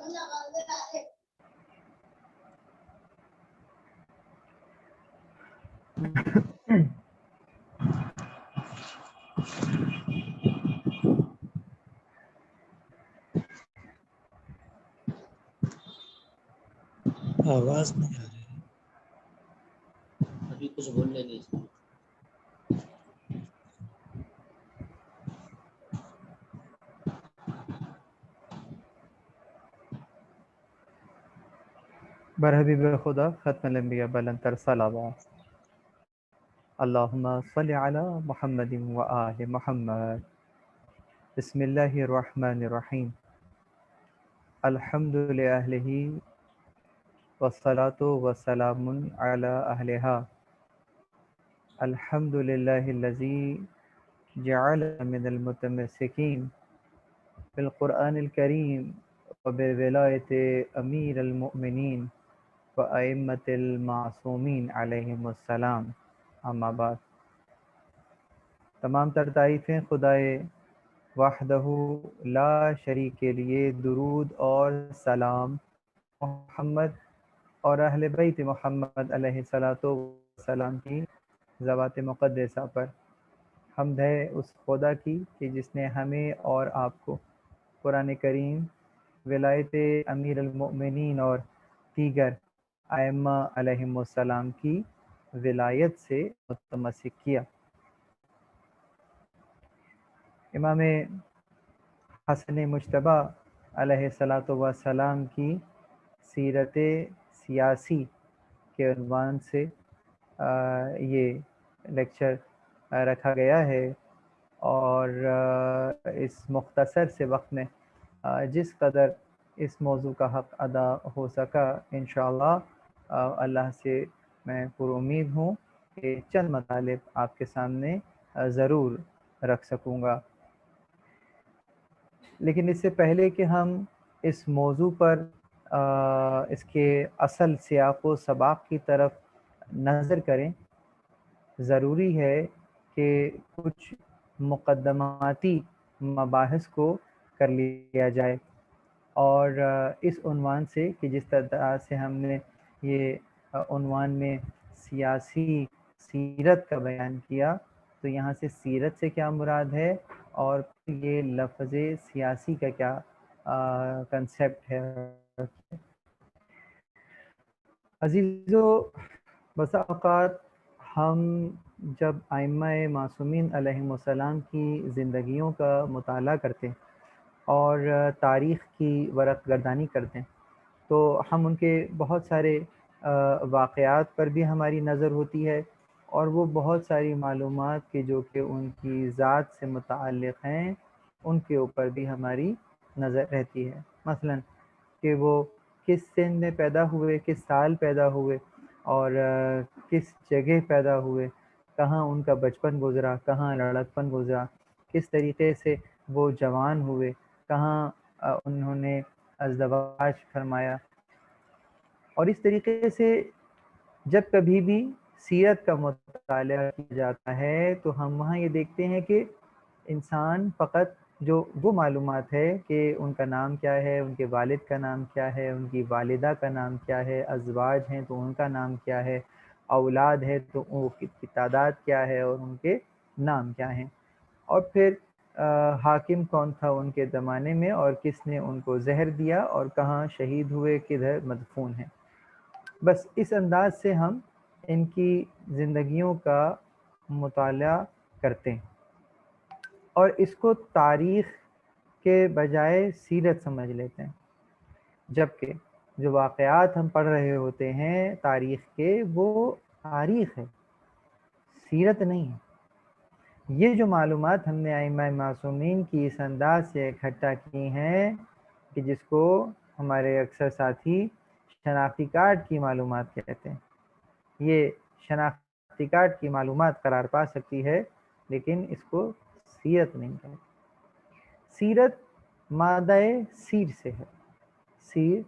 آواز نہیں آ رہی، ابھی کچھ بولنے دیجیے. برحبیب خدا ختم الانبیاء بلند تر صلوات اللہم صلی علی محمد و آل محمد. بسم اللہ الرحمن الرحیم. الحمد للہ والصلاة والسلام علی اہلہا. الحمد للہ الذی جعل من المتمسکین بالقرآن الکریم وبولایت امیر المؤمنین وأئمة المعصومین علیہم السلام. اما بعد. تمام تر تعریفیں خدائے وحدہ لا شریک کے لیے، درود اور سلام محمد اور اہل بیت محمد علیہ الصلاۃ والسلام کی ذوات مقدسہ پر. حمد ہے اس خدا کی کہ جس نے ہمیں اور آپ کو قرآن کریم، ولایت امیر المؤمنین اور دیگر ائمہ علیہم السلام کی ولایت سے متمسک کیا. امام حسن مجتبیٰ علیہ الصلاۃ والسلام کی سیرت سیاسی کے عنوان سے یہ لیکچر رکھا گیا ہے، اور اس مختصر سے وقت میں جس قدر اس موضوع کا حق ادا ہو سکا، انشاءاللہ اللہ سے میں پر امید ہوں کہ چند مطالب آپ کے سامنے ضرور رکھ سکوں گا. لیکن اس سے پہلے کہ ہم اس موضوع پر اس کے اصل سیاق و سباق کی طرف نظر کریں، ضروری ہے کہ کچھ مقدماتی مباحث کو کر لیا جائے. اور اس عنوان سے کہ جس طرح سے ہم نے یہ عنوان میں سیاسی سیرت کا بیان کیا، تو یہاں سے سیرت سے کیا مراد ہے، اور یہ لفظ سیاسی کا کیا کنسیپٹ ہے. عزیزو، بسا اوقات ہم جب ائمہ معصومین علیہم السلام کی زندگیوں کا مطالعہ کرتے ہیں اور تاریخ کی ورق گردانی کرتے ہیں، تو ہم ان کے بہت سارے واقعات پر بھی ہماری نظر ہوتی ہے، اور وہ بہت ساری معلومات کے جو کہ ان کی ذات سے متعلق ہیں ان کے اوپر بھی ہماری نظر رہتی ہے. مثلا کہ وہ کس سن میں پیدا ہوئے، کس سال پیدا ہوئے، اور کس جگہ پیدا ہوئے، کہاں ان کا بچپن گزرا، کہاں لڑکپن گزرا، کس طریقے سے وہ جوان ہوئے، کہاں انہوں نے ازدواج فرمایا. اور اس طریقے سے جب کبھی بھی سیرت کا مطالعہ کیا جاتا ہے تو ہم وہاں یہ دیکھتے ہیں کہ انسان فقط جو وہ معلومات ہے کہ ان کا نام کیا ہے، ان کے والد کا نام کیا ہے، ان کی والدہ کا نام کیا ہے، ازواج ہیں تو ان کا نام کیا ہے، اولاد ہے تو ان کی تعداد کیا ہے اور ان کے نام کیا ہیں، اور پھر حاکم کون تھا ان کے زمانے میں اور کس نے ان کو زہر دیا اور کہاں شہید ہوئے، کدھر مدفون ہیں. بس اس انداز سے ہم ان کی زندگیوں کا مطالعہ کرتے ہیں، اور اس کو تاریخ کے بجائے سیرت سمجھ لیتے ہیں. جبکہ جو واقعات ہم پڑھ رہے ہوتے ہیں تاریخ کے، وہ تاریخ ہے، سیرت نہیں ہے. یہ جو معلومات ہم نے ائمہ معصومین کی اس انداز سے اکٹھا کی ہیں کہ جس کو ہمارے اکثر ساتھی شناختی کارڈ کی معلومات کہتے ہیں، یہ شناختی کارڈ کی معلومات قرار پا سکتی ہے، لیکن اس کو سیرت نہیں کہتے. سیرت مادہ سیر سے ہے. سیر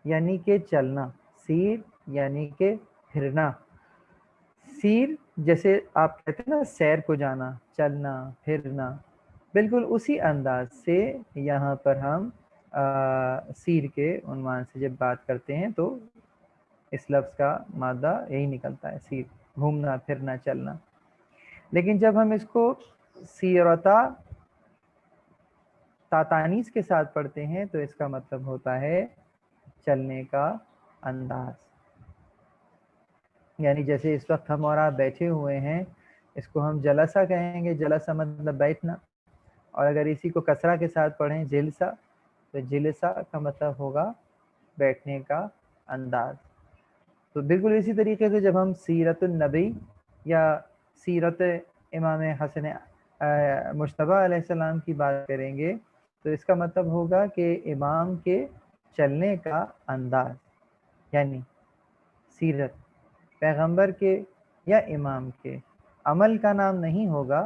یعنی کہ چلنا، سیر یعنی کہ پھرنا. سیر جیسے آپ کہتے ہیں نا سیر کو جانا، چلنا، پھرنا، بالکل اسی انداز سے یہاں پر ہم سیر کے عنوان سے جب بات کرتے ہیں تو اس لفظ کا مادہ یہی نکلتا ہے، سیر، گھومنا پھرنا چلنا. لیکن جب ہم اس کو سیرتا تاتانیس کے ساتھ پڑھتے ہیں تو اس کا مطلب ہوتا ہے چلنے کا انداز. یعنی جیسے اس وقت ہم اور آپ بیٹھے ہوئے ہیں، اس کو ہم جلسہ کہیں گے. جلسہ مطلب بیٹھنا، اور اگر اسی کو کسرہ کے ساتھ پڑھیں جلسہ، تو جلسہ کا مطلب ہوگا بیٹھنے کا انداز. تو بالکل اسی طریقے سے جب ہم سیرت النبی یا سیرت امام حسن مجتبیٰ علیہ السلام کی بات کریں گے تو اس کا مطلب ہوگا کہ امام کے چلنے کا انداز. یعنی سیرت پیغمبر کے یا امام کے عمل کا نام نہیں ہوگا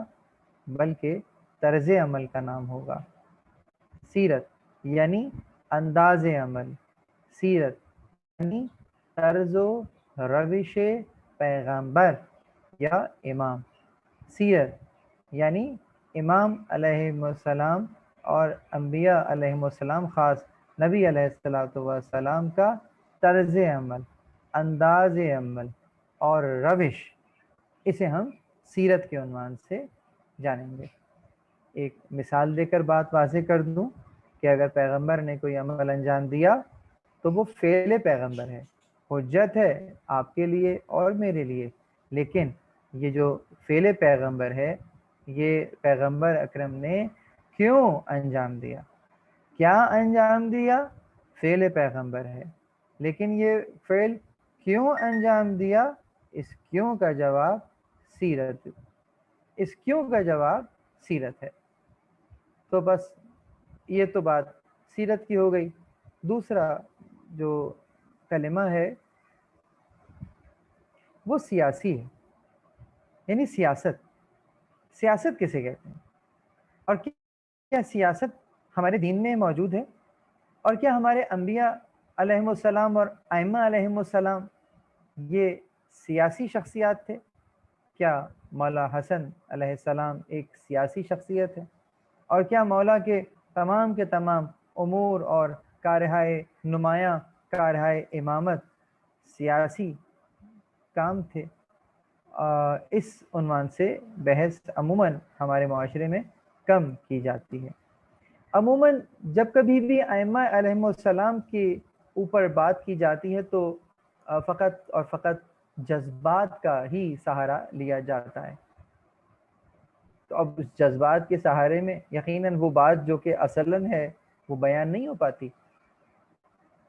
بلکہ طرز عمل کا نام ہوگا. سیرت یعنی انداز عمل، سیرت یعنی طرز و روش پیغمبر یا امام. سیرت یعنی امام علیہ السلام اور انبیاء علیہ السلام، خاص نبی علیہ السلام کا طرز عمل، انداز عمل اور روش، اسے ہم سیرت کے عنوان سے جانیں گے. ایک مثال دے کر بات واضح کر دوں کہ اگر پیغمبر نے کوئی عمل انجام دیا تو وہ فعل پیغمبر ہے، حجت ہے آپ کے لیے اور میرے لیے. لیکن یہ جو فعل پیغمبر ہے، یہ پیغمبر اکرم نے کیوں انجام دیا، کیا انجام دیا، فعل پیغمبر ہے. لیکن یہ فعل کیوں انجام دیا، اس کیوں کا جواب سیرت، اس کیوں کا جواب سیرت ہے. تو بس یہ تو بات سیرت کی ہو گئی. دوسرا جو کلمہ ہے وہ سیاسی ہے، یعنی سیاست. سیاست کسے کہتے ہیں، اور کیا سیاست ہمارے دین میں موجود ہے، اور کیا ہمارے انبیاء علیہ السلام اور ائمہ علیہ السلام یہ سیاسی شخصیات تھے؟ کیا مولا حسن علیہ السلام ایک سیاسی شخصیت ہے، اور کیا مولا کے تمام امور اور کارہائے نمایاں، کارہائے امامت سیاسی کام تھے؟ اس عنوان سے بحث عموماً ہمارے معاشرے میں کم کی جاتی ہے. عموماً جب کبھی بھی ائمہ علیہ السلام کے اوپر بات کی جاتی ہے تو فقط اور فقط جذبات کا ہی سہارا لیا جاتا ہے. تو اب اس جذبات کے سہارے میں یقیناً وہ بات جو کہ اصلاً ہے وہ بیان نہیں ہو پاتی.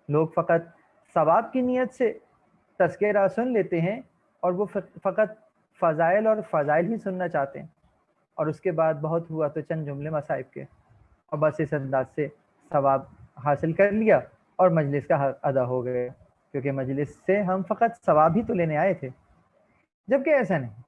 لوگ فقط ثواب کی نیت سے تذکرہ سن لیتے ہیں، اور وہ فقط فضائل اور فضائل ہی سننا چاہتے ہیں، اور اس کے بعد بہت ہوا تو چند جملے مصائب کے، اور بس اس انداز سے ثواب حاصل کر لیا اور مجلس کا حق ادا ہو گیا، کیونکہ مجلس سے ہم فقط ثواب ہی تو لینے آئے تھے. جبکہ ایسا نہیں.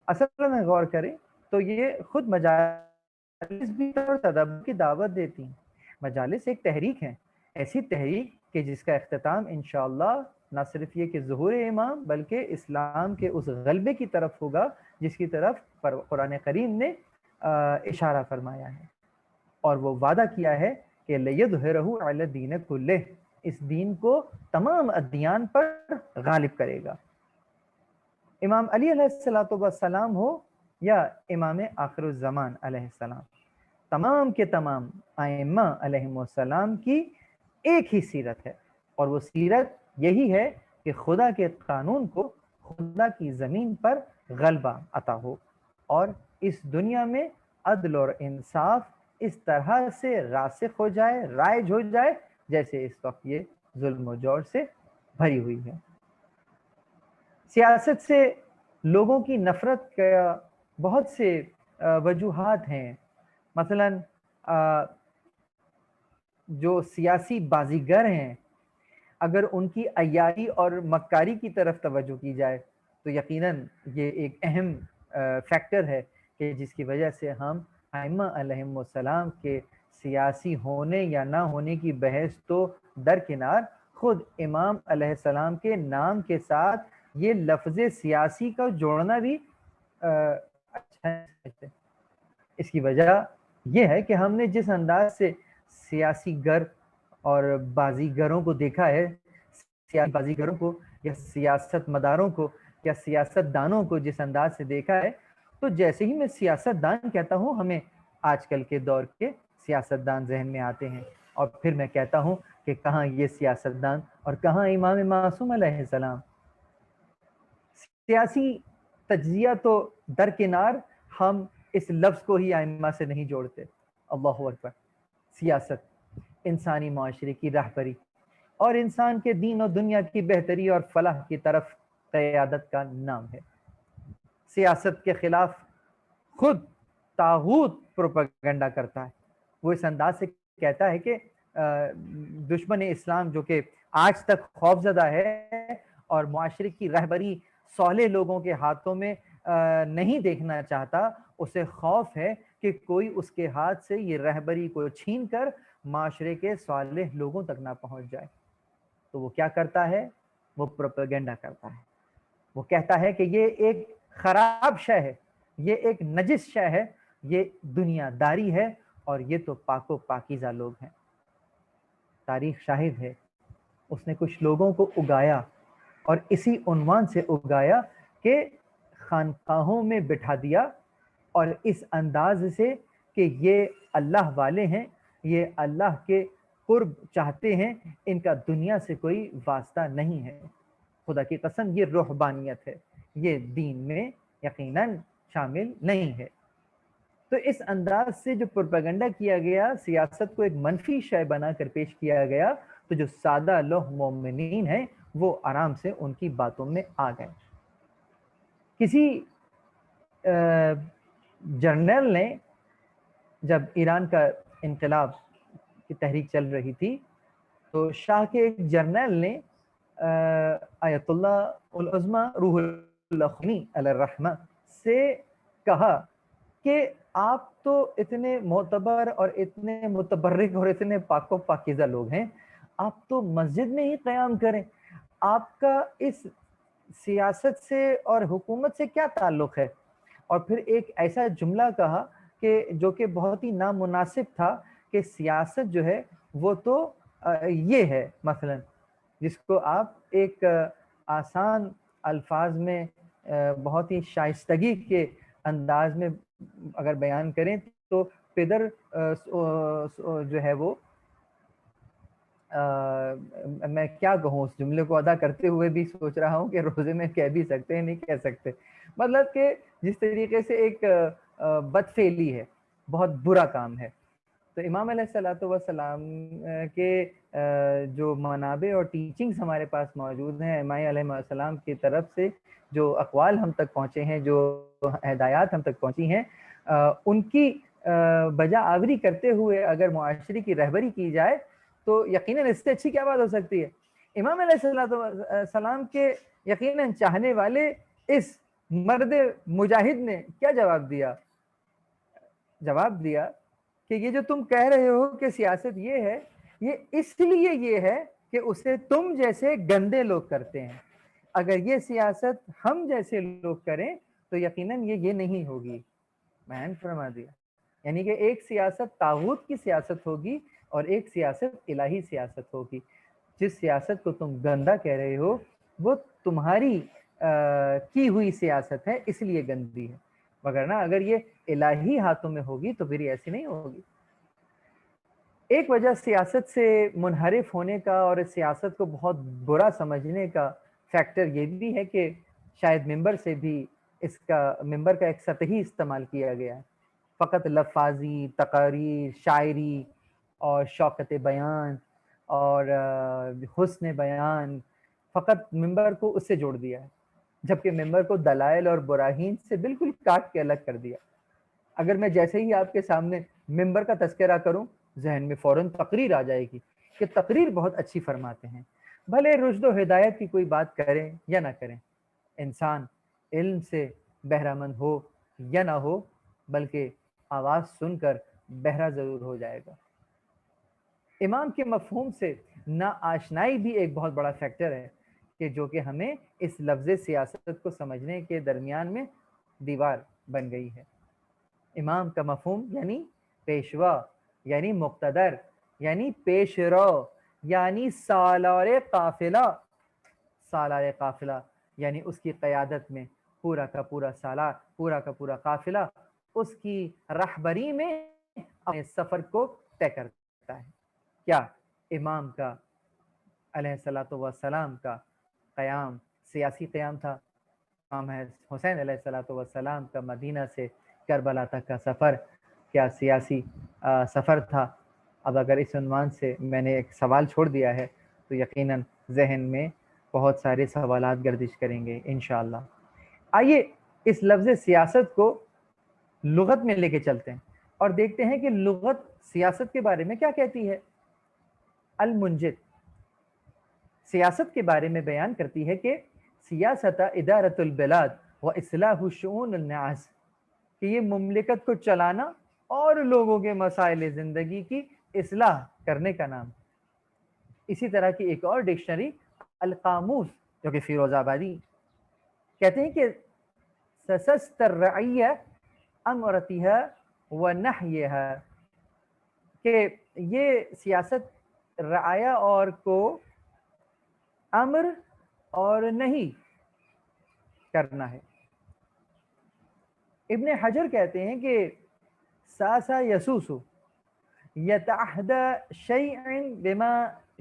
اصل میں غور کریں تو یہ خود مجالس بھی تدبر کی دعوت دیتی ہیں. مجالس ایک تحریک ہے، ایسی تحریک کہ جس کا اختتام انشاءاللہ نہ صرف یہ کہ ظہور امام بلکہ اسلام کے اس غلبے کی طرف ہوگا جس کی طرف قرآن کریم نے اشارہ فرمایا ہے، اور وہ وعدہ کیا ہے کہ لِیَظْهِرَهُ عَلَى الدِّینِ كُلِّهِ، اس دین کو تمام ادیان پر غالب کرے گا. امام علی علیہ السلام ہو یا امام آخر الزمان علیہ السلام، تمام کے تمام ائمہ علیہ السلام کی ایک ہی سیرت ہے، اور وہ سیرت یہی ہے کہ خدا کے قانون کو خدا کی زمین پر غلبہ عطا ہو، اور اس دنیا میں عدل اور انصاف اس طرح سے راسخ ہو جائے، رائج ہو جائے جیسے اس وقت یہ ظلم و جور سے بھری ہوئی ہے. سیاست سے لوگوں کی نفرت کا بہت سے وجوہات ہیں. مثلا جو سیاسی بازیگر ہیں، اگر ان کی عیاری اور مکاری کی طرف توجہ کی جائے تو یقیناً یہ ایک اہم فیکٹر ہے کہ جس کی وجہ سے ہم ائمہ علیہ السلام کے سیاسی ہونے یا نہ ہونے کی بحث تو درکنار، خود امام علیہ السلام کے نام کے ساتھ یہ لفظ سیاسی کا جوڑنا بھی اچھا ہے. اس کی وجہ یہ ہے کہ ہم نے جس انداز سے سیاسی گر اور بازیگروں کو دیکھا ہے، سیاسی بازیگروں کو یا سیاست مداروں کو یا سیاست دانوں کو جس انداز سے دیکھا ہے، تو جیسے ہی میں سیاست دان کہتا ہوں ہمیں آج کل کے دور کے سیاست دان ذہن میں آتے ہیں، اور پھر میں کہتا ہوں کہ کہاں یہ سیاست دان اور کہاں امام معصوم علیہ السلام۔ سیاسی تجزیہ تو درکنار، ہم اس لفظ کو ہی ائمہ سے نہیں جوڑتے۔ اللہ اکبر۔ سیاست انسانی معاشرے کی رہبری اور انسان کے دین و دنیا کی بہتری اور فلاح کی طرف قیادت کا نام ہے۔ سیاست کے خلاف خود طاغوت پروپیگنڈا کرتا ہے، وہ اس انداز سے کہتا ہے کہ دشمن اسلام جو کہ آج تک خوفزدہ ہے اور معاشرے کی رہبری صالح لوگوں کے ہاتھوں میں نہیں دیکھنا چاہتا، اسے خوف ہے کہ کوئی اس کے ہاتھ سے یہ رہبری کو چھین کر معاشرے کے صالح لوگوں تک نہ پہنچ جائے۔ تو وہ کیا کرتا ہے؟ وہ پروپیگنڈا کرتا ہے، وہ کہتا ہے کہ یہ ایک خراب شے ہے، یہ ایک نجس شے ہے، یہ دنیا داری ہے، اور یہ تو پاک و پاکیزہ لوگ ہیں۔ تاریخ شاہد ہے، اس نے کچھ لوگوں کو اگایا اور اسی عنوان سے اگایا کہ خانقاہوں میں بٹھا دیا، اور اس انداز سے کہ یہ اللہ والے ہیں، یہ اللہ کے قرب چاہتے ہیں، ان کا دنیا سے کوئی واسطہ نہیں ہے۔ خدا کی قسم یہ روحانیت ہے، یہ دین میں یقیناً شامل نہیں ہے۔ تو اس انداز سے جو پروپیگنڈا کیا گیا، سیاست کو ایک منفی شے بنا کر پیش کیا گیا، تو جو سادہ لوح مومنین ہیں وہ آرام سے ان کی باتوں میں آ گئے۔ کسی جرنیل نے، جب ایران کا انقلاب کی تحریک چل رہی تھی، تو شاہ کے ایک جرنیل نے آیت اللہ العظمی روح اللہ خمینی علیہ الرحمہ سے کہا کہ آپ تو اتنے معتبر اور اتنے متبرک اور اتنے پاک و پاکیزہ لوگ ہیں، آپ تو مسجد میں ہی قیام کریں، آپ کا اس سیاست سے اور حکومت سے کیا تعلق ہے؟ اور پھر ایک ایسا جملہ کہا کہ جو کہ بہت ہی نامناسب تھا، کہ سیاست جو ہے وہ تو یہ ہے، مثلا جس کو آپ ایک آسان الفاظ میں بہت ہی شائستگی کے انداز میں اگر بیان کریں تو پدر جو ہے وہ میں کیا کہوں، اس جملے کو ادا کرتے ہوئے بھی سوچ رہا ہوں کہ روزے میں کہہ بھی سکتے ہیں نہیں کہہ سکتے، مطلب کہ جس طریقے سے ایک بدفعلی ہے، بہت برا کام ہے۔ تو امام علیہ الصلوۃ والسلام کے جو منابع اور ٹیچنگز ہمارے پاس موجود ہیں، امام علیہ السلام کی طرف سے جو اقوال ہم تک پہنچے ہیں، جو ہدایات ہم تک پہنچی ہیں، ان کی بجا آوری کرتے ہوئے اگر معاشرے کی رہبری کی جائے تو یقیناً اس سے اچھی کیا بات ہو سکتی ہے۔ امام علیہ السلام کے یقیناً چاہنے والے اس مرد مجاہد نے کیا جواب دیا؟ جواب دیا کہ یہ جو تم کہہ رہے ہو کہ سیاست یہ ہے، یہ اس لیے یہ ہے کہ اسے تم جیسے گندے لوگ کرتے ہیں، اگر یہ سیاست ہم جیسے لوگ کریں تو یقیناً یہ نہیں ہوگی۔ بیان فرما دیا، یعنی کہ ایک سیاست طاغوت کی سیاست ہوگی اور ایک سیاست الہی سیاست ہوگی۔ جس سیاست کو تم گندا کہہ رہے ہو وہ تمہاری کی ہوئی سیاست ہے، اس لیے گندی ہے، وگرنہ اگر یہ الہی ہاتھوں میں ہوگی تو پھر ایسی نہیں ہوگی۔ ایک وجہ سیاست سے منحرف ہونے کا اور سیاست کو بہت برا سمجھنے کا فیکٹر یہ بھی ہے کہ شاید ممبر سے بھی ممبر کا ایک سطحی استعمال کیا گیا ہے، فقط لفاظی تقاریر، شاعری اور شوکت بیان اور حسن بیان، فقط ممبر کو اس سے جوڑ دیا ہے، جبکہ ممبر کو دلائل اور براہین سے بالکل کاٹ کے الگ کر دیا۔ اگر میں جیسے ہی آپ کے سامنے ممبر کا تذکرہ کروں، ذہن میں فوراً تقریر آ جائے گی کہ تقریر بہت اچھی فرماتے ہیں، بھلے رشد و ہدایت کی کوئی بات کریں یا نہ کریں، انسان علم سے بہرہ مند ہو یا نہ ہو، بلکہ آواز سن کر بہرہ ضرور ہو جائے گا۔ امام کے مفہوم سے ناآشنائی بھی ایک بہت بڑا فیکٹر ہے کہ جو کہ ہمیں اس لفظ سیاست کو سمجھنے کے درمیان میں دیوار بن گئی ہے۔ امام کا مفہوم یعنی پیشوا، یعنی مقتدر، یعنی پیش رو، یعنی سالار قافلہ، سالار قافلہ یعنی اس کی قیادت میں پورا کا پورا سالار، پورا کا پورا قافلہ اس کی رہبری میں اپنے سفر کو طے کرتا ہے۔ کیا امام کا علیہ الصلوۃ والسلام کا قیام سیاسی قیام تھا؟ امام حسین علیہ الصلوۃ والسلام کا مدینہ سے کربلا تک کا سفر کیا سیاسی سفر تھا؟ اب اگر اس عنوان سے میں نے ایک سوال چھوڑ دیا ہے تو یقیناً ذہن میں بہت سارے سوالات گردش کریں گے انشاءاللہ۔ آئیے اس لفظ سیاست کو لغت میں لے کے چلتے ہیں اور دیکھتے ہیں کہ لغت سیاست کے بارے میں کیا کہتی ہے۔ المنجد سیاست کے بارے میں بیان کرتی ہے کہ سیاست ادارت البلاد و اصلاح شؤون الناس، کہ یہ مملکت کو چلانا اور لوگوں کے مسائل زندگی کی اصلاح کرنے کا نام۔ اسی طرح کی ایک اور ڈکشنری القاموس جو کہ فیروز آبادی کہتے ہیں کہ سسست الرعیہ امرتها ونحیها، کہ یہ سیاست رعایا اور کو امر اور نہیں کرنا ہے۔ ابن حجر کہتے ہیں کہ ساسا یسوس یتعہد شیء بما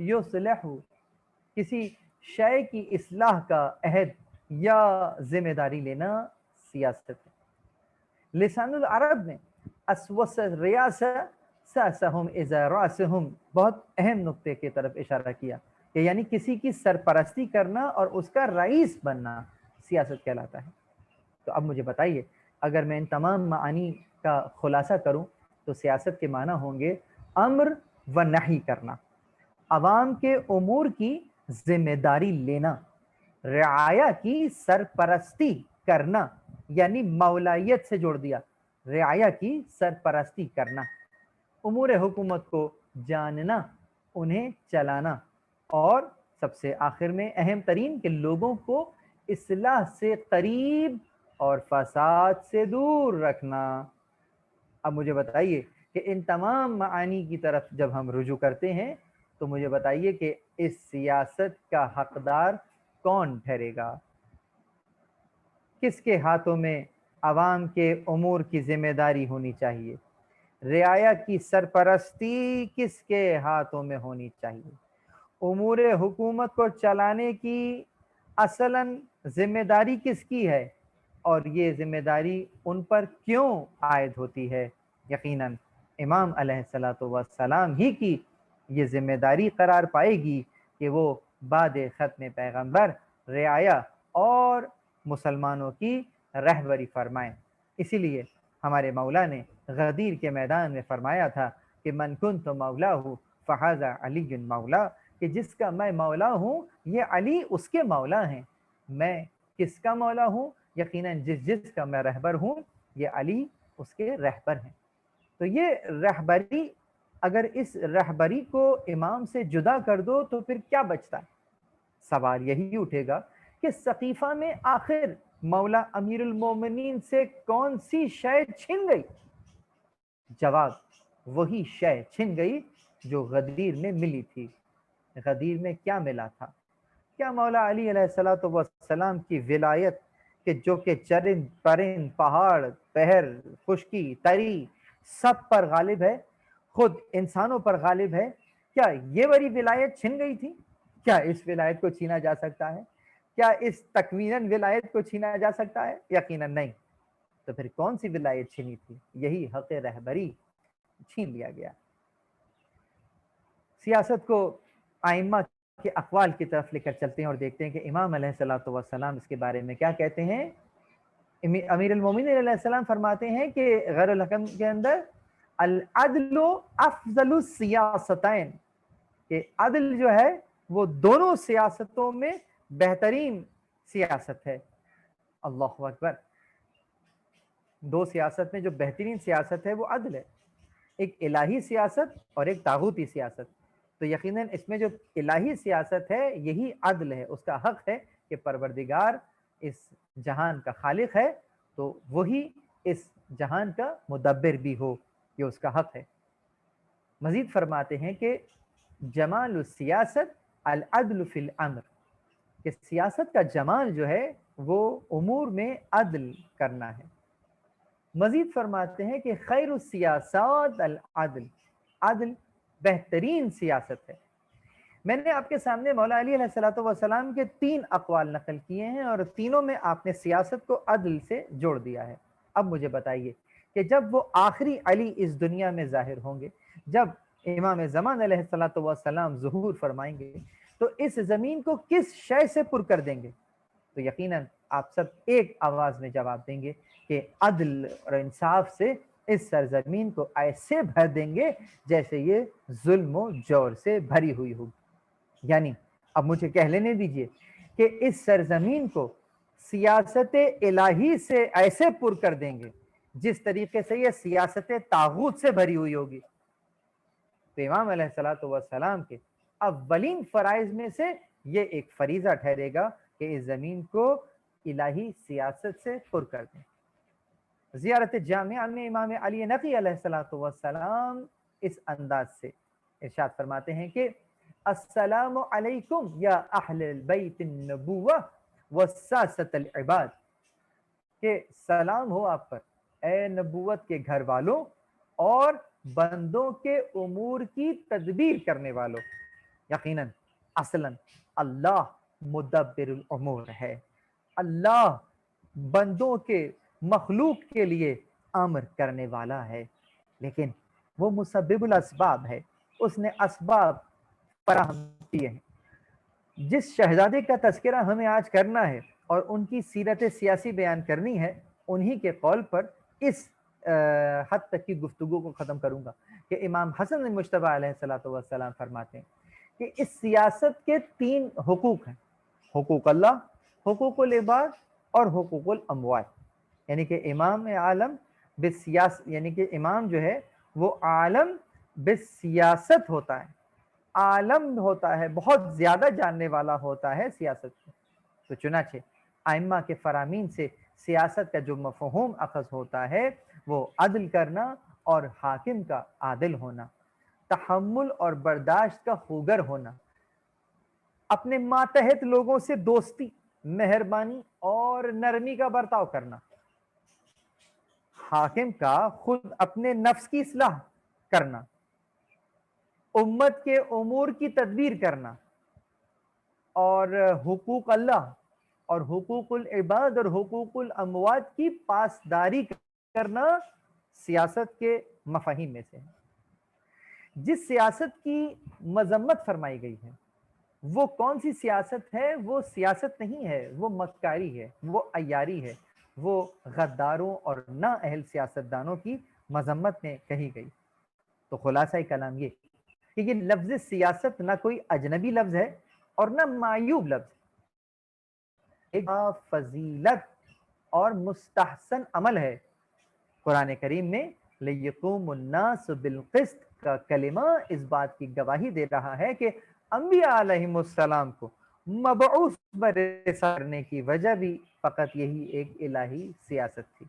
یصلح، کسی شے کی اصلاح کا عہد یا ذمہ داری لینا سیاست ہے۔ لسان العرب نے اسوس ریاس ساسہم اذا راسہم، بہت اہم نقطے کی طرف اشارہ کیا کہ یعنی کسی کی سرپرستی کرنا اور اس کا رئیس بننا سیاست کہلاتا ہے۔ تو اب مجھے بتائیے اگر میں ان تمام معانی کا خلاصہ کروں تو سیاست کے معنی ہوں گے امر و نہی کرنا، عوام کے امور کی ذمہ داری لینا، رعایا کی سرپرستی کرنا، یعنی مولائیت سے جوڑ دیا، رعایا کی سرپرستی کرنا، امور حکومت کو جاننا، انہیں چلانا، اور سب سے آخر میں اہم ترین کہ لوگوں کو اصلاح سے قریب اور فساد سے دور رکھنا۔ اب مجھے بتائیے کہ ان تمام معانی کی طرف جب ہم رجوع کرتے ہیں تو مجھے بتائیے کہ اس سیاست کا حقدار کون ٹھہرے گا؟ کس کے ہاتھوں میں عوام کے امور کی ذمہ داری ہونی چاہیے؟ رعایا کی سرپرستی کس کے ہاتھوں میں ہونی چاہیے؟ امور حکومت کو چلانے کی اصلاً ذمہ داری کس کی ہے اور یہ ذمہ داری ان پر کیوں عائد ہوتی ہے؟ یقیناً امام علیہ الصلوۃ والسلام ہی کی یہ ذمہ داری قرار پائے گی کہ وہ بعد ختم پیغمبر رعایا اور مسلمانوں کی رہبری فرمائیں۔ اسی لیے ہمارے مولا نے غدیر کے میدان میں فرمایا تھا کہ من کنت مولاہ فہذا علی مولا، کہ جس کا میں مولا ہوں یہ علی اس کے مولا ہیں۔ میں کس کا مولا ہوں؟ یقیناً جس کا میں رہبر ہوں یہ علی اس کے رہبر ہیں۔ تو یہ رہبری، اگر اس رہبری کو امام سے جدا کر دو تو پھر کیا بچتا ہے؟ سوال یہی اٹھے گا کہ سقیفہ میں آخر مولا امیر المومنین سے کون سی شے چھن گئی؟ جواب وہی شے چھن گئی جو غدیر میں ملی تھی۔ غدیر میں کیا ملا تھا؟ کیا مولا علی علیہ الصلوۃ والسلام کی ولایت کہ جو کہ چرند پرند پہاڑ بحر خشکی تری سب پر غالب ہے، خود انسانوں پر غالب ہے، کیا یہ بڑی ولایت چھن گئی تھی؟ کیا اس ولایت کو چھینا جا سکتا ہے؟ کیا اس تکویناً ولایت کو چھینا جا سکتا ہے؟ یقیناً نہیں۔ تو پھر کون سی ولایت چھینی تھی؟ یہی حق رہبری چھین لیا گیا۔ سیاست کو ائمہ کے اقوال کی طرف لے کر چلتے ہیں اور دیکھتے ہیں کہ امام علیہ الصلوۃ والسلام اس کے بارے میں کیا کہتے ہیں۔ امیر المومنین علیہ السلام فرماتے ہیں کہ غیر الحکم کے اندر العدل افضل السیاستین، کہ عدل جو ہے وہ دونوں سیاستوں میں بہترین سیاست ہے۔ اللہ اکبر، دو سیاست میں جو بہترین سیاست ہے وہ عدل ہے، ایک الہی سیاست اور ایک طاغوتی سیاست۔ تو یقیناً اس میں جو الہی سیاست ہے یہی عدل ہے، اس کا حق ہے کہ پروردگار اس جہان کا خالق ہے تو وہی اس جہان کا مدبر بھی ہو، یہ اس کا حق ہے۔ مزید فرماتے ہیں کہ جمال السیاست العدل فی الامر، کہ سیاست کا جمال جو ہے وہ امور میں عدل کرنا ہے۔ مزید فرماتے ہیں کہ خیر السیاسات العدل، عدل بہترین سیاست ہے۔ میں نے آپ کے سامنے مولا علی علیہ السلام کے 3 اقوال نقل کیے ہیں اور تینوں میں آپ نے سیاست کو عدل سے جوڑ دیا ہے۔ اب مجھے بتائیے کہ جب وہ آخری علی اس دنیا میں ظاہر ہوں گے، جب امام زمان علیہ السلام ظہور فرمائیں گے، تو اس زمین کو کس شے سے پر کر دیں گے؟ تو یقیناً آپ سب ایک آواز میں جواب دیں گے کہ عدل اور انصاف سے اس سرزمین کو ایسے بھر دیں گے جیسے یہ ظلم و جور سے بھری ہوئی ہوگی۔ یعنی اب مجھے کہہ لینے دیجئے کہ اس سرزمین کو سیاست الہی سے ایسے پر کر دیں گے جس طریقے سے یہ سیاست طاغوت سے بھری ہوئی ہوگی۔ تو امام علیہ السلام کے اولین فرائض میں سے یہ ایک فریضہ ٹھہرے گا کہ اس زمین کو الہی سیاست سے پر کر دیں۔ زیارت جامعہ میں امام علی نقی علیہ السلام اس انداز سے ارشاد فرماتے ہیں کہ السلام علیکم یا اہل البیت النبوہ والساسۃ العباد، کہ سلام ہو آپ پر اے نبوت کے گھر والوں اور بندوں کے امور کی تدبیر کرنے والوں۔ یقیناً اصلاً اللہ مدبر الامور ہے، اللہ بندوں کے مخلوق کے لیے امر کرنے والا ہے، لیکن وہ مسبب الاسباب ہے، اس نے اسباب فراہم کیے ہیں۔ جس شہزادے کا تذکرہ ہمیں آج کرنا ہے اور ان کی سیرت سیاسی بیان کرنی ہے، انہی کے قول پر اس حد تک کی گفتگو کو ختم کروں گا کہ امام حسن مجتبی علیہ السلام فرماتے ہیں کہ اس سیاست کے 3 حقوق ہیں، حقوق اللہ، حقوق العباد اور حقوق الاموات۔ یعنی کہ امام عالم یعنی کہ امام جو ہے وہ عالم بالسیاست ہوتا ہے، عالم ہوتا ہے، بہت زیادہ جاننے والا ہوتا ہے سیاست کو۔ تو چنانچہ ائمہ کے فرامین سے سیاست کا جو مفہوم اخذ ہوتا ہے وہ عدل کرنا اور حاکم کا عادل ہونا، تحمل اور برداشت کا خوگر ہونا، اپنے ماتحت لوگوں سے دوستی، مہربانی اور نرمی کا برتاؤ کرنا، حاکم کا خود اپنے نفس کی اصلاح کرنا، امت کے امور کی تدبیر کرنا، اور حقوق اللہ اور حقوق العباد اور حقوق الاموات کی پاسداری کرنا سیاست کے مفاہیم میں سے ہے۔ جس سیاست کی مذمت فرمائی گئی ہے وہ کون سی سیاست ہے؟ وہ سیاست نہیں ہے، وہ مکاری ہے، وہ عیاری ہے، وہ غداروں اور نااہل سیاستدانوں کی مذمت میں کہی گئی۔ تو خلاصہ کلام یہ کہ یہ لفظ سیاست نہ کوئی اجنبی لفظ ہے اور نہ معیوب لفظ، ایک فضیلت اور مستحسن عمل ہے۔ قرآن کریم میں لِيَقُومُ النَّاسُ بِالْقِسْطِ کا کلمہ اس بات کی گواہی دے رہا ہے کہ انبیاء علیہم السلام کو مبعوث کرنے کی وجہ بھی فقط یہی ایک الہی سیاست تھی۔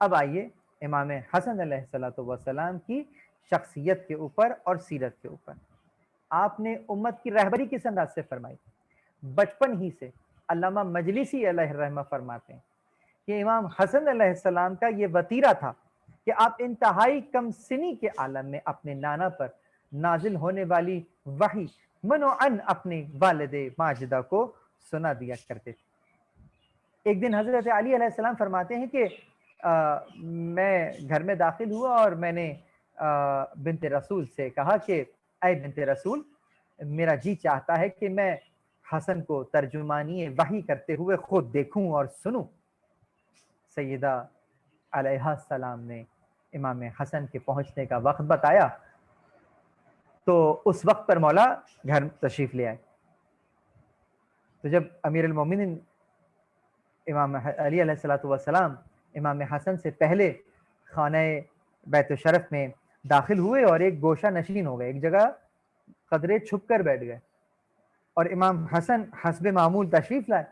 اب آئیے امام حسن علیہ السلام کی شخصیت کے اوپر اور سیرت کے اوپر۔ آپ نے امت کی رہبری کس انداز سے فرمائی؟ بچپن ہی سے علامہ مجلسی علیہ الرحمہ فرماتے ہیں کہ امام حسن علیہ السلام کا یہ وتیرہ تھا کہ آپ انتہائی کم سنی کے عالم میں اپنے نانا پر نازل ہونے والی وحی منوعاً اپنے والد ماجدہ کو سنا دیا کرتے تھے۔ ایک دن حضرت علی علیہ السلام فرماتے ہیں کہ میں گھر میں داخل ہوا اور میں نے بنت رسول سے کہا کہ اے بنت رسول، میرا جی چاہتا ہے کہ میں حسن کو ترجمانی وحی کرتے ہوئے خود دیکھوں اور سنوں۔ سیدہ علیہ السلام نے امام حسن کے پہنچنے کا وقت بتایا تو اس وقت پر مولا گھر تشریف لے آئے۔ تو جب امیر المومنین امام علی علیہ السلام امام حسن سے پہلے خانہ بیت الشرف میں داخل ہوئے اور ایک گوشہ نشین ہو گئے، ایک جگہ قدرے چھپ کر بیٹھ گئے، اور امام حسن حسب معمول تشریف لائے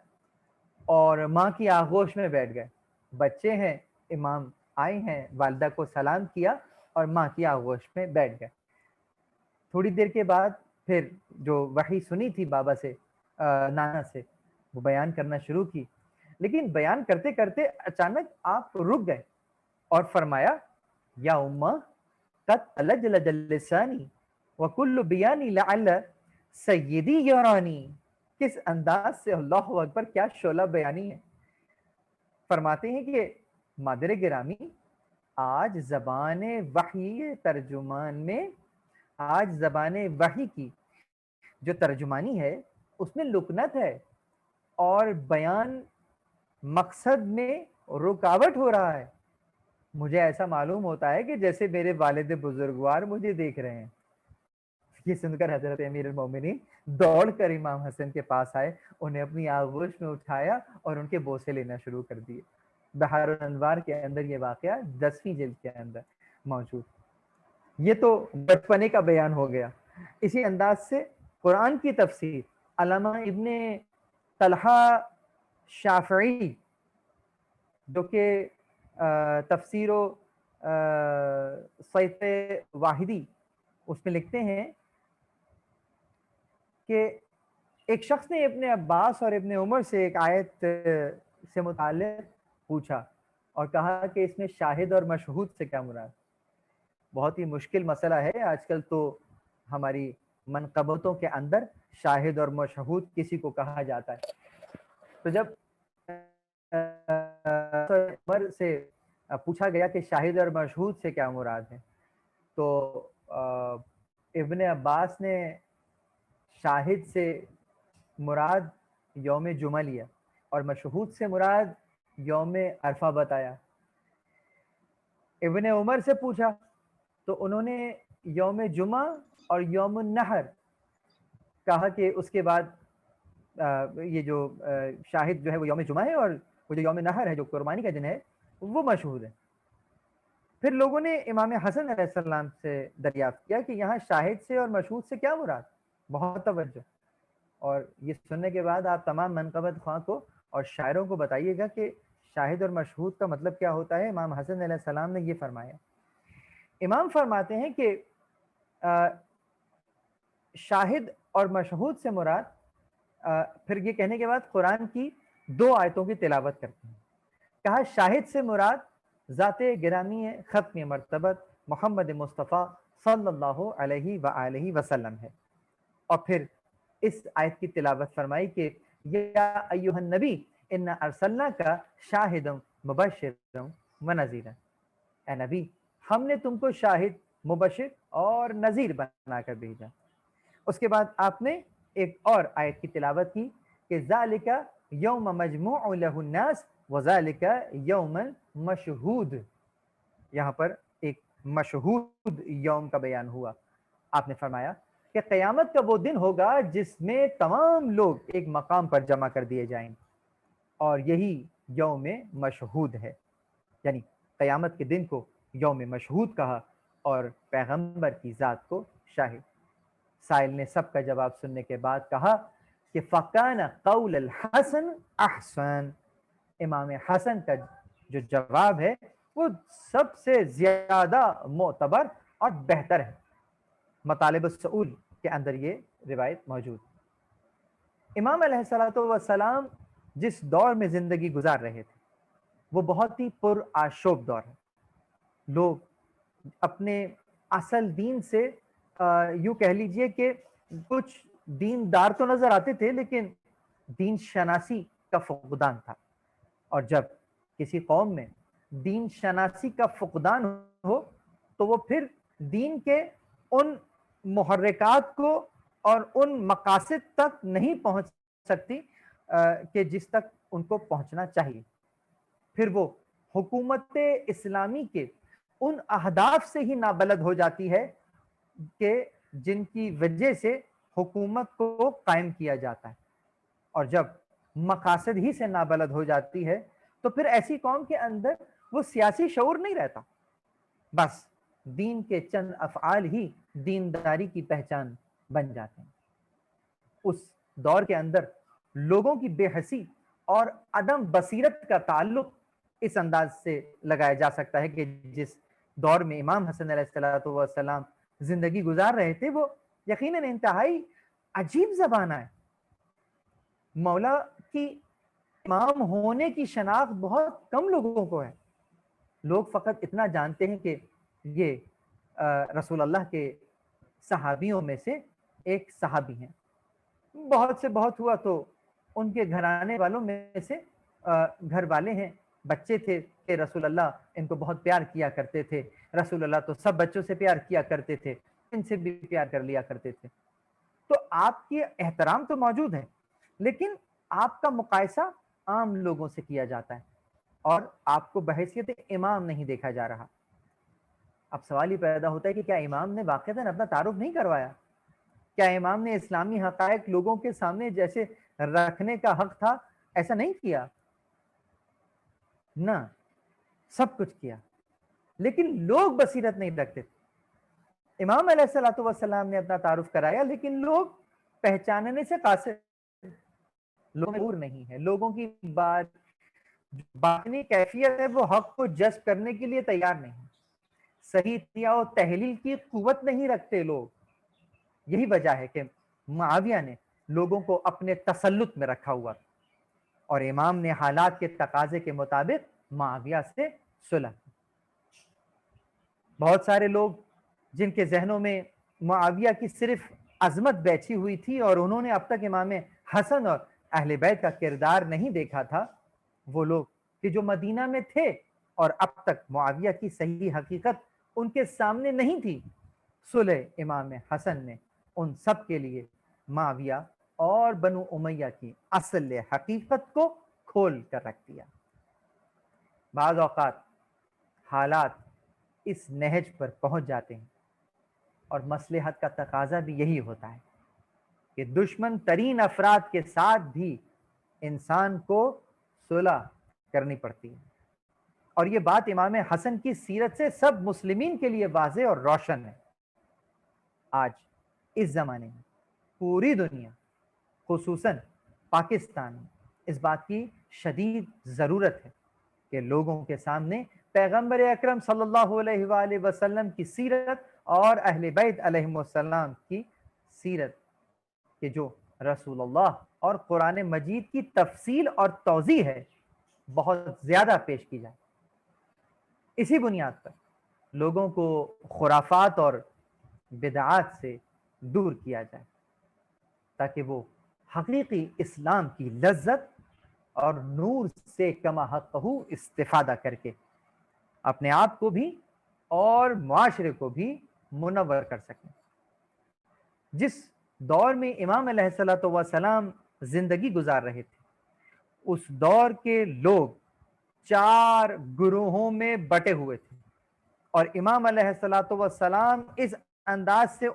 اور ماں کی آغوش میں بیٹھ گئے۔ بچے ہیں، امام آئے ہیں، والدہ کو سلام کیا اور ماں کی آغوش میں بیٹھ گئے۔ تھوڑی دیر کے بعد پھر جو وحی سنی تھی بابا سے، نانا سے، وہ بیان کرنا شروع کی، لیکن بیان کرتے کرتے اچانک آپ رک گئے اور فرمایا یا امہ قد الجلج لسانی وکل بیانی لعل سیدی یرانی۔ کس انداز سے، اللہ اکبر، کیا شعلہ بیانی ہے۔ فرماتے ہیں کہ مادر گرامی، آج زبان وحی ترجمان میں، آج زبان وحی کی جو ترجمانی ہے اس میں لکنت ہے، اور بیان مقصد میں رکاوٹ ہو رہا ہے۔ مجھے ایسا معلوم ہوتا ہے کہ جیسے میرے والد بزرگوار مجھے دیکھ رہے ہیں۔ یہ سن کر حضرت امیر المومنین دوڑ کر امام حسن کے پاس آئے، انہیں اپنی آغوش میں اٹھایا اور ان کے بوسے لینا شروع کر دیے۔ بحار الانوار کے اندر یہ واقعہ 10ویں جلد کے اندر موجود۔ یہ تو بچپنے کا بیان ہو گیا۔ اسی انداز سے قرآن کی تفسیر علامہ ابن طلحہ شافعی، جو کہ تفسیر و صیف واحدی، اس میں لکھتے ہیں کہ ایک شخص نے ابن عباس اور ابن عمر سے ایک آیت سے متعلق پوچھا اور کہا کہ اس میں شاہد اور مشہود سے کیا مراد؟ بہت ہی مشکل مسئلہ ہے، آج کل تو ہماری منقبتوں کے اندر شاہد اور مشہود کسی کو کہا جاتا ہے۔ تو جب عمر سے پوچھا گیا کہ شاہد اور مشہود سے کیا مراد ہے، تو ابن عباس نے شاہد سے مراد یوم جمعہ لیا اور مشہود سے مراد یوم عرفہ بتایا۔ ابن عمر سے پوچھا تو انہوں نے یوم جمعہ اور یوم النحر کہا کہ اس کے بعد یہ جو شاہد جو ہے وہ یوم جمعہ ہے، اور وہ جو یوم نحر ہے جو قربانی کا دن ہے وہ مشہود ہے۔ پھر لوگوں نے امام حسن علیہ السلام سے دریافت کیا کہ یہاں شاہد سے اور مشہود سے کیا مراد؟ بہت توجہ۔ اور یہ سننے کے بعد آپ تمام منقبت خواہ کو اور شاعروں کو بتائیے گا کہ شاہد اور مشہود کا مطلب کیا ہوتا ہے۔ امام حسن علیہ السلام نے یہ فرمایا۔ امام فرماتے ہیں کہ شاہد اور مشہود سے مراد، پھر یہ کہنے کے بعد قرآن کی 2 آیتوں کی تلاوت کرتے ہیں۔ کہا شاہد سے مراد ذات گرامی ختم مرتبت محمد مصطفیٰ صلی اللہ علیہ وآلہ وسلم ہے، اور پھر اس آیت کی تلاوت فرمائی کہ یا ایھا النبی انا ارسلناک شاہدا مبشرا ونذیرا، اے نبی ہم نے تم کو شاہد، مبشر اور نذیر بنا کر بھیجا۔ اس کے بعد آپ نے ایک اور آیت کی تلاوت کی کہ ذالک یوم مجموع لہ الناس وذالک یوم مشہود۔ یہاں پر ایک مشہود یوم کا بیان ہوا۔ آپ نے فرمایا کہ قیامت کا وہ دن ہوگا جس میں تمام لوگ ایک مقام پر جمع کر دیے جائیں، اور یہی یوم مشہود ہے۔ یعنی قیامت کے دن کو یوم مشہود کہا اور پیغمبر کی ذات کو شاہد۔ سائل نے سب کا جواب سننے کے بعد کہا کہ فَقَانَ قَوْلَ الْحَسَنِ احسن، امام حسن کا جو جواب ہے وہ سب سے زیادہ معتبر اور بہتر ہے۔ مطالب السؤول کے اندر یہ روایت موجود۔ امام علیہ الصلوۃ والسلام جس دور میں زندگی گزار رہے تھے وہ بہت ہی پر آشوب دور ہے۔ لوگ اپنے اصل دین سے یوں کہہ لیجئے کہ کچھ دیندار تو نظر آتے تھے لیکن دین شناسی کا فقدان تھا، اور جب کسی قوم میں دین شناسی کا فقدان ہو تو وہ پھر دین کے ان محرکات کو اور ان مقاصد تک نہیں پہنچ سکتی کہ جس تک ان کو پہنچنا چاہیے۔ پھر وہ حکومت اسلامی کے ان اہداف سے ہی نابلد ہو جاتی ہے کہ جن کی وجہ سے حکومت کو قائم کیا جاتا ہے، اور جب مقاصد ہی سے نابلد ہو جاتی ہے تو پھر ایسی قوم کے اندر وہ سیاسی شعور نہیں رہتا، بس دین کے چند افعال ہی دینداری کی پہچان بن جاتے ہیں۔ اس دور کے اندر لوگوں کی بے حسی اور عدم بصیرت کا تعلق اس انداز سے لگایا جا سکتا ہے کہ دور میں امام حسن علیہ السلام زندگی گزار رہے تھے وہ یقیناً انتہائی عجیب زمانہ ہے. مولا کی امام ہونے کی شناخت بہت کم لوگوں کو ہے. لوگ فقط اتنا جانتے ہیں کہ یہ رسول اللہ کے صحابیوں میں سے ایک صحابی ہیں. بہت سے بہت ہوا تو ان کے گھرانے والوں میں سے گھر والے ہیں، بچے تھے کہ رسول اللہ ان کو بہت پیار کیا کرتے تھے. رسول اللہ تو سب بچوں سے پیار کیا کرتے تھے، ان سے بھی پیار کر لیا کرتے تھے. تو آپ کی احترام تو موجود ہے، لیکن آپ کا مقایسہ عام لوگوں سے کیا جاتا ہے اور آپ کو بحیثیت امام نہیں دیکھا جا رہا. اب سوال ہی پیدا ہوتا ہے کہ کیا امام نے واقعتاً اپنا تعارف نہیں کروایا؟ کیا امام نے اسلامی حقائق لوگوں کے سامنے جیسے رکھنے کا حق تھا ایسا نہیں کیا؟ نہ، سب کچھ کیا، لیکن لوگ بصیرت نہیں رکھتے. امام علیہ الصلوۃ والسلام نے اپنا تعارف کرایا، لیکن لوگ پہچاننے سے قاصر، لوگ نہیں ہے. لوگوں کی باطنی کیفیت ہے وہ حق کو جذب کرنے کے لیے تیار نہیں، صحیح و تحلیل کی قوت نہیں رکھتے لوگ. یہی وجہ ہے کہ معاویہ نے لوگوں کو اپنے تسلط میں رکھا ہوا اور امام نے حالات کے تقاضے کے مطابق معاویہ سے صلح. بہت سارے لوگ جن کے ذہنوں میں معاویہ کی صرف عظمت بیٹھی ہوئی تھی اور انہوں نے اب تک امام حسن اور اہل بیت کا کردار نہیں دیکھا تھا، وہ لوگ کہ جو مدینہ میں تھے اور اب تک معاویہ کی صحیح حقیقت ان کے سامنے نہیں تھی، صلح امام حسن نے ان سب کے لیے معاویہ اور بنو امیہ کی اصل حقیقت کو کھول کر رکھ دیا. بعض اوقات حالات اس نہج پر پہنچ جاتے ہیں اور مصلحت کا تقاضا بھی یہی ہوتا ہے کہ دشمن ترین افراد کے ساتھ بھی انسان کو صلح کرنی پڑتی ہے. اور یہ بات امام حسن کی سیرت سے سب مسلمین کے لیے واضح اور روشن ہے. آج اس زمانے میں پوری دنیا خصوصاً پاکستان میں اس بات کی شدید ضرورت ہے کہ لوگوں کے سامنے پیغمبر اکرم صلی اللہ علیہ وآلہ وسلم کی سیرت اور اہل بیت علیہم السلام کی سیرت کہ جو رسول اللہ اور قرآن مجید کی تفصیل اور توضیح ہے بہت زیادہ پیش کی جائے. اسی بنیاد پر لوگوں کو خرافات اور بدعات سے دور کیا جائے تاکہ وہ حقیقی اسلام کی لذت اور نور سے کما حقہ استفادہ کر کے اپنے آپ کو بھی اور معاشرے کو بھی منور کر سکیں. جس دور میں امام علیہ الصلوۃ والسلام زندگی گزار رہے تھے اس دور کے لوگ 4 گروہوں میں بٹے ہوئے تھے اور امام علیہ الصلوۃ والسلام اس انداز سے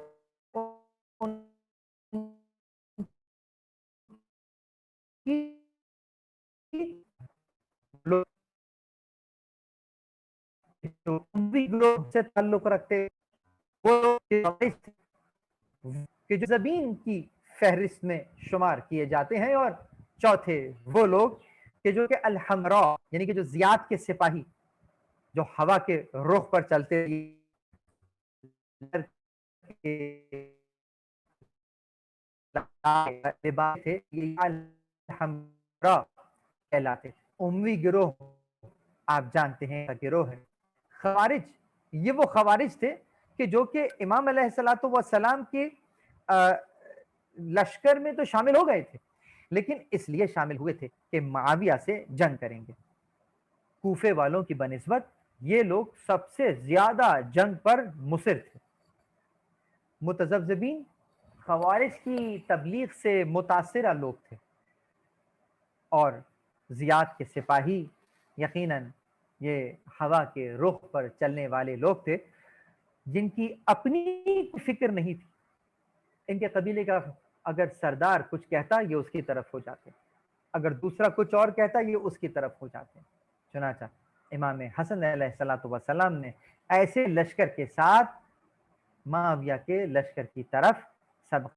گروہ سے تعلق رکھتے وہ کہ جو زبین کی فہرست میں شمار کیے جاتے ہیں، اور چوتھے وہ لوگ کہ جو کہ الحمراء یعنی کہ جو زیاد کے سپاہی جو ہوا کے رخ پر چلتے تھے، الحمراء کہلاتے. اموی گروہ آپ جانتے ہیں گروہ ہے خوارج. یہ وہ خوارج تھے کہ جو کہ امام علیہ الصلوۃ والسلام کے لشکر میں تو شامل ہو گئے تھے، لیکن اس لیے شامل ہوئے تھے کہ معاویہ سے جنگ کریں گے. کوفے والوں کی بنسبت یہ لوگ سب سے زیادہ جنگ پر مصر تھے. متذبذبین خوارج کی تبلیغ سے متاثرہ لوگ تھے اور زیاد کے سپاہی یقیناً یہ ہوا کے رخ پر چلنے والے لوگ تھے جن کی اپنی فکر نہیں تھی. ان کے قبیلے کا اگر سردار کچھ کہتا یہ اس کی طرف ہو جاتے، اگر دوسرا کچھ اور کہتا یہ اس کی طرف ہو جاتے. چنانچہ امام حسن علیہ الصلوۃ والسلام نے ایسے لشکر کے ساتھ معاویہ کے لشکر کی طرف سب